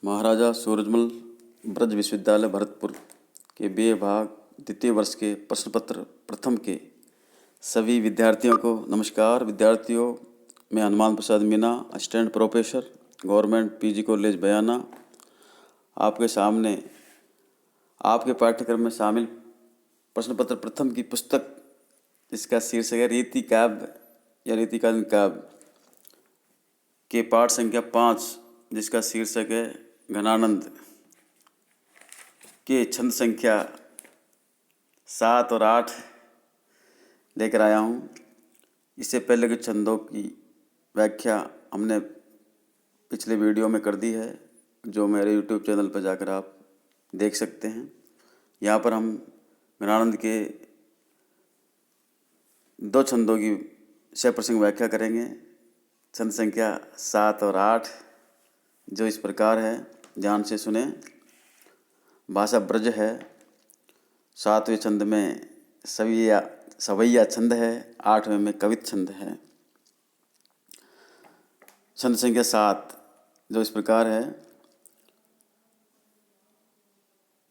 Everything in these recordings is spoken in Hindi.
महाराजा सूरजमल ब्रज विश्वविद्यालय भरतपुर के बी.ए. भाग द्वितीय वर्ष के प्रश्न पत्र प्रथम के सभी विद्यार्थियों को नमस्कार। विद्यार्थियों, मैं Hanuman Prasad Meena, assistant professor, government PG college Bayana, आपके सामने आपके पाठ्यक्रम में शामिल प्रश्न पत्र प्रथम की पुस्तक, इसका शीर्षक है रीति काव्य या रीतिकालीन काव्य के पाठ संख्या 5, जिसका शीर्षक है घनानंद, के छंद संख्या 7 और 8 लेकर आया हूँ। इससे पहले के छंदों की व्याख्या हमने पिछले वीडियो में कर दी है, जो मेरे यूट्यूब चैनल पर जाकर आप देख सकते हैं। यहाँ पर हम घनानंद के 2 छंदों की सप्रसंग व्याख्या करेंगे। छंद संख्या 7 और 8 जो इस प्रकार है, ध्यान से सुने। भाषा ब्रज है। 7वें छंद में सवैया छंद है, 8वें में कवित छंद है। छंद संख्या 7 जो इस प्रकार है।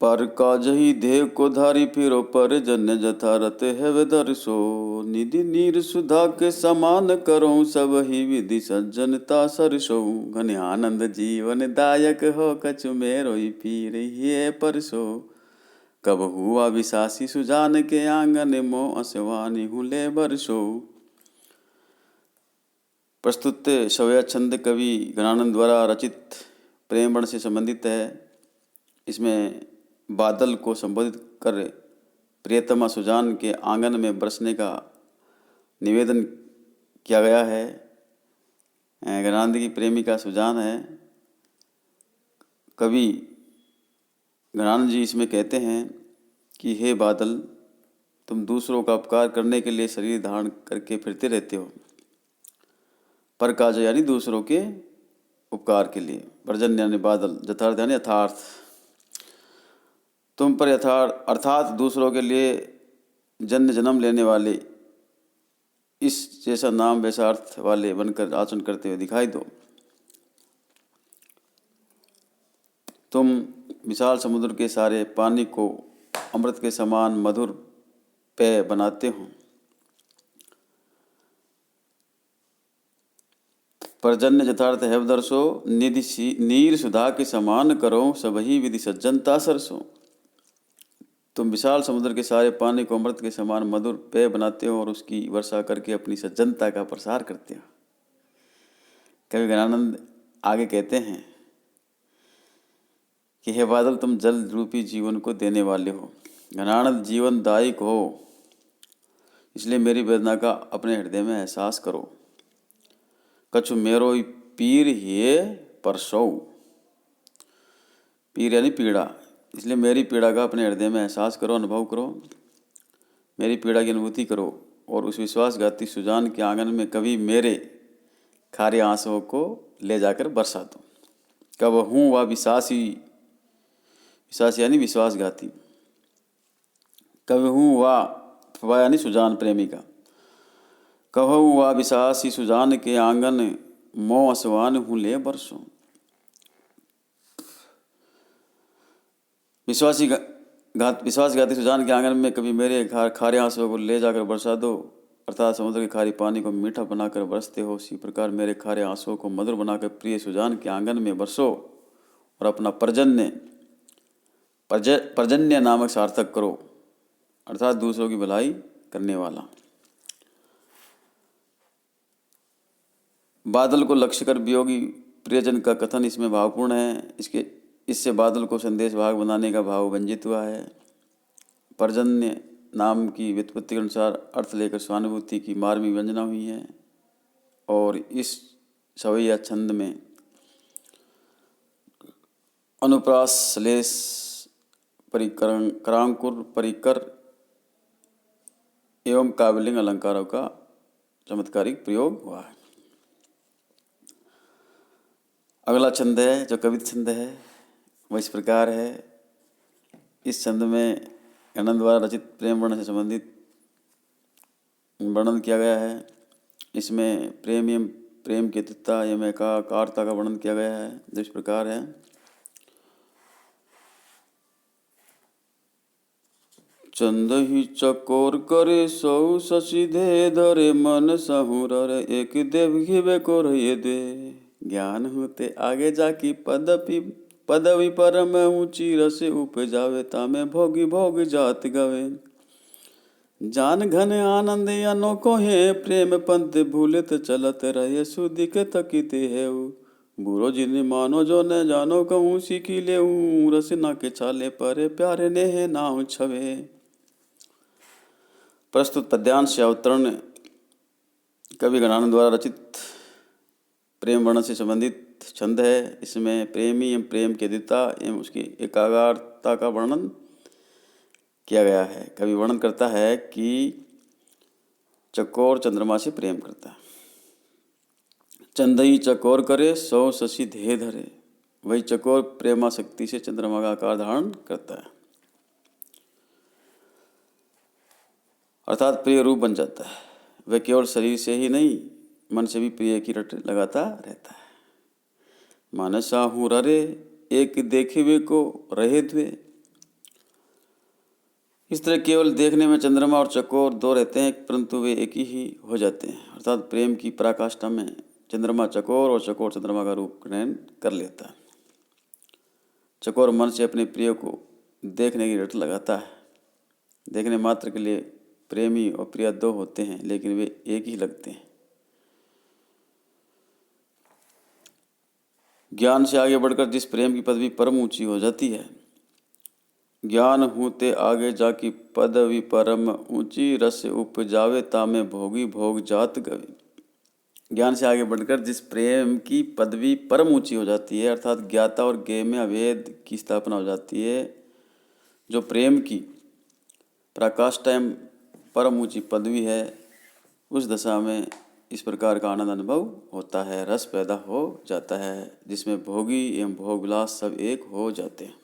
पर काजहि देव को धारी फिरो, पर जन्य जथारथ है वेदर्शो। निधि नीर सुधा के समान करो, सब ही विधि सज्जनता सरसो। घन आनंद जीवन दायक हो, कछु मेरो पीर ये परसो। कब हुआ विशासी सुजान के, आंगन मो असवानी हुले बरसो। प्रस्तुत सवैया छंद कवि घनानंद द्वारा रचित प्रेम वर्ण से संबंधित है। इसमें बादल को संबोधित कर प्रियतमा सुजान के आंगन में बरसने का निवेदन किया गया है। घनानंद की प्रेमिका सुजान है। कवि घनानंद जी इसमें कहते हैं कि हे बादल, तुम दूसरों का उपकार करने के लिए शरीर धारण करके फिरते रहते हो। पर काज यानी दूसरों के उपकार के लिए, पर्जन्य यानी बादल, यथार्थ यानी यथार्थ, तुम पर अर्थात दूसरों के लिए जन्म लेने वाले, इस जैसा नाम वैसा अर्थ वाले बनकर आचरण करते हुए दिखाई दो। तुम विशाल समुद्र के सारे पानी को अमृत के समान मधुर पेय बनाते हो। पर्जन्य यथार्थ है दर्शो, निधि नीर सुधा के समान करो, सबही विधि सज्जनता सरसो। तुम विशाल समुद्र के सारे पानी को अमृत के समान मधुर पेय बनाते हो और उसकी वर्षा करके अपनी सज्जनता का प्रसार करते हो। कवि घनानंद आगे कहते हैं कि हे बादल, तुम जल रूपी जीवन को देने वाले हो। घनानंद जीवन दायक हो, इसलिए मेरी वेदना का अपने हृदय में एहसास करो। कछु मेरो पीर ये परसो, पीर यानी पीड़ा, इसलिए मेरी पीड़ा का अपने हृदय में एहसास करो, अनुभव करो, मेरी पीड़ा की अनुभूति करो। और उस विश्वासघाती सुजान के आंगन में कभी मेरे खारे आंसुओं को ले जाकर बरसा दो। कब हूँ वह विशासी यानी विश्वासघाती, कब हूँ वह यानी सुजान प्रेमिका, कब हूँ वह विशासी सुजान के आंगन मो असवान हूँ ले बरसों। विश्वासघाती सुजान के आंगन में कभी मेरे खारे आंसुओं को ले जाकर बरसा दो, अर्थात समुद्र के खारे पानी को मीठा बनाकर बरसते हो, उसी प्रकार मेरे खारे आंसुओं को मधुर बनाकर प्रिय सुजान के आंगन में बरसो और अपना पर्जन्य नामक सार्थक करो, अर्थात दूसरों की भलाई करने वाला। बादल को लक्ष्य कर वियोगी प्रियजन का कथन इसमें भावपूर्ण है। इससे बादल को संदेश भाग बनाने का भाव व्यंजित हुआ है। पर्जन्य नाम की व्युत्पत्ति के अनुसार अर्थ लेकर सहानुभूति की मार्मिक व्यंजना हुई है। और इस सवैया छंद में अनुप्रास, श्लेष, परिकरण, करांकुर, परिकर एवं काव्यलिंग अलंकारों का चमत्कारिक प्रयोग हुआ है। अगला छंद है जो कवित छंद है, वह इस प्रकार है। इस छंद में घनानंद द्वारा रचित प्रेम वर्ण से संबंधित वर्णन किया गया है। इसमें प्रेम की अतीतता एवं एकाकारता का वर्णन किया गया है, जो इस प्रकार है। चंद ही चकोर करे सौ शशि धे धरे मन सहुर रे एक देव घिबे को रहे दे। ज्ञान होते आगे जाकी पदवी परम ऊंची रस उपजावे तामे भोगी भोग जात गवे। जान घन आनंद अनोखो है प्रेम पंथ भूलत चलत रहे सुदिक थकित है। बुरो जिन मानो जो न जानो कहूँ सीखी ले रसना के छाले पर प्यारे ने है नाव छवे। प्रस्तुत पद्यांश या अवतरण कवि गणानंद द्वारा रचित प्रेम वर्णन से संबंधित छंद है। इसमें प्रेमी एवं प्रेम की अद्वितीयता एवं उसकी एकाग्रता का वर्णन किया गया है। कवि वर्णन करता है कि चकोर चंद्रमा से प्रेम करता है। चंदई चकोर करे सौ शशि धे धरे। वही चकोर प्रेमाशक्ति से चंद्रमा का आकार धारण करता है, अर्थात प्रिय रूप बन जाता है। वह केवल शरीर से ही नहीं मन से भी प्रिय की रट लगाता रहता है। मानसा हूँ ररे एक देखिवे को रहे द्वे। इस तरह केवल देखने में चंद्रमा और चकोर दो रहते हैं परंतु वे एक ही हो जाते हैं, अर्थात प्रेम की पराकाष्ठा में चंद्रमा चकोर और चकोर चंद्रमा का रूप ग्रहण कर लेता है। चकोर मन से अपने प्रिय को देखने की रट लगाता है। देखने मात्र के लिए प्रेमी और प्रिय दो होते हैं लेकिन वे एक ही लगते हैं। ज्ञान से आगे बढ़कर जिस प्रेम की पदवी परम ऊंची हो जाती है, ज्ञान होते आगे जाकी पदवी परम ऊंची रस उपजावे तामे भोगी भोग जात गवे। ज्ञान से आगे बढ़कर जिस प्रेम की पदवी परम ऊंची हो जाती है, अर्थात ज्ञाता और ज्ञेय में अभेद की स्थापना हो जाती है, जो प्रेम की पराकाष्ठा एवं परम ऊंची पदवी है, उस दशा में इस प्रकार का आनंद अनुभव होता है, रस पैदा हो जाता है जिसमें भोगी एवं भोग विलास सब एक हो जाते हैं।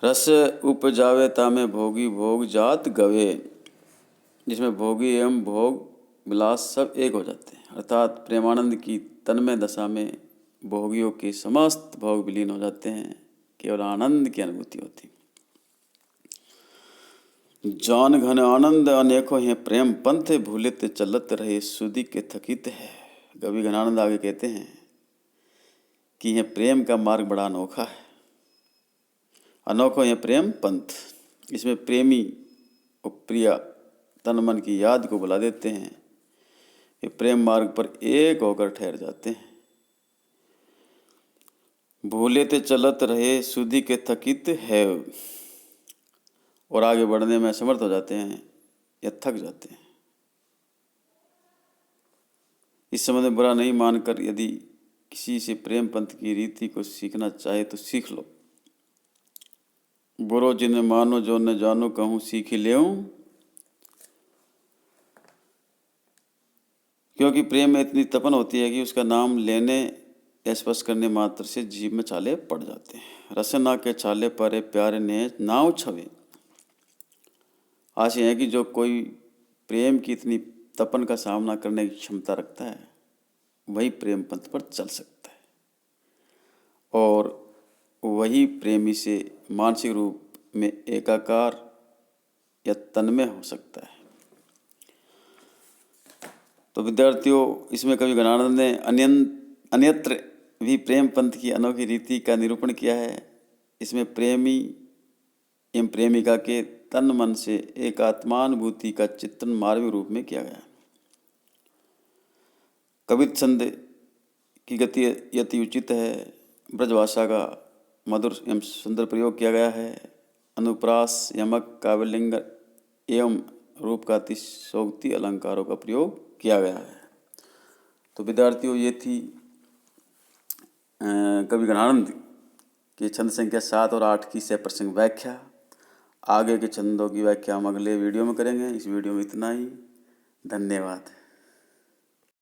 रस उपजावे तामे भोगी भोग जात गवे, जिसमें भोगी एवं भोग विलास सब एक हो जाते हैं, अर्थात प्रेमानंद की तन्मय दशा में भोगियों के समस्त भोग विलीन हो जाते हैं, केवल आनंद की अनुभूति होती है। जान घन आनंद अनेकों हैं प्रेम पंथ भूलित चलत रहे सुधि के थकित है। कवि घनानंद आगे कहते हैं कि यह प्रेम का मार्ग बड़ा अनोखा है। अनोखो यह प्रेम पंथ, इसमें प्रेमी और प्रिया तन मन की याद को बुला देते हैं। ये प्रेम मार्ग पर एक होकर ठहर जाते हैं। भूले ते चलत रहे सुधि के थकित है, और आगे बढ़ने में समर्थ हो जाते हैं या थक जाते हैं। इस समय में बुरा नहीं मानकर यदि किसी से प्रेम पंथ की रीति को सीखना चाहे तो सीख लो। बुरो जिन्हें मानो जो न जानो कहूँ सीख ही लेऊं, क्योंकि प्रेम में इतनी तपन होती है कि उसका नाम लेने या स्पर्श करने मात्र से जीभ में छाले पड़ जाते हैं। रसना के छाले परे प्यारे ने नाव छवे। आशय है कि जो कोई प्रेम की इतनी तपन का सामना करने की क्षमता रखता है वही प्रेम पंथ पर चल सकता है, और वही प्रेमी से मानसिक रूप में एकाकार या तन्मय हो सकता है। तो विद्यार्थियों, इसमें कवि घनानंद ने अन्यत्र भी प्रेम पंथ की अनोखी रीति का निरूपण किया है। इसमें प्रेमी एवं प्रेमिका के तन मन से एक आत्मानुभूति का चित्रण मार्मिक रूप में किया गया। कवित छंद की गति यति उचित है। ब्रजभाषा का मधुर एवं सुंदर प्रयोग किया गया है। अनुप्रास, यमक, काव्यलिंग एवं रूप का अतिशयोक्ति अलंकारों का प्रयोग किया गया है। तो विद्यार्थियों, ये थी कवि घनानंद के छंद संख्या 7 और 8 की सप्रसंग व्याख्या। आगे के छंदों की व्याख्या हम अगले वीडियो में करेंगे। इस वीडियो में इतना ही। धन्यवाद।